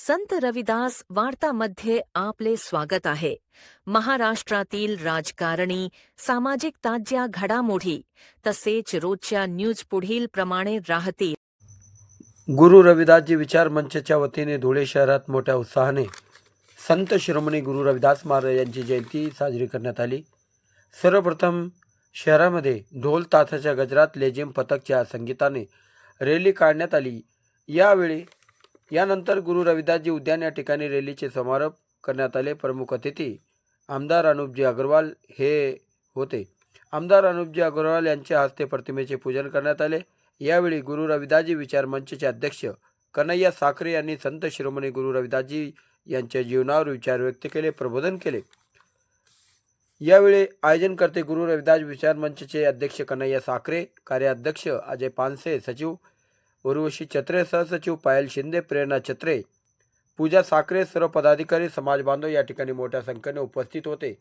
संत रविदास वार्तामध्ये आपले स्वागत आहे. महाराष्ट्रातील राजकारणी, सामाजिक ताज्या घडामोडी तसेच रोजच्या न्यूज पुढील प्रमाणे राहतील. गुरु रविदासजी विचार मंचच्या वतीने धुळे शहरात मोठ्या उत्साहाने संत शिरोमणी गुरु रविदास महाराज यांची जयंती साजरी करण्यात आली. सर्वप्रथम शहरामध्ये ढोल ताशाच्या गजरात लेझिम पथकच्या संगीताने रॅली काढण्यात आली. यानंतर गुरु रविदासजी उद्यान या ठिकाणी रॅलीचे समारोप करण्यात आले. प्रमुख अतिथी आमदार अनुपजी अग्रवाल हे होते. आमदार अनुपजी अग्रवाल यांच्या हस्ते प्रतिमेचे पूजन करण्यात आले. यावेळी गुरु रविदासजी विचार मंचचे अध्यक्ष कन्हैया साखरे यांनी संत शिरोमणी गुरु रविदासजी यांच्या जीवनावर विचार व्यक्त केले, प्रबोधन केले. यावेळी आयोजनकर्ते गुरु रविदास विचार मंचचे अध्यक्ष कन्हैया साखरे, कार्याध्यक्ष अजय पानसे, सचिव उर्वशी छत्रे, सहसचिव पायल शिंदे, प्रेरणा छत्रे, पूजा साखरे, सर्व पदाधिकारी, समाज बांधव या ठिकाणी मोठ्या संख्येने उपस्थित होते.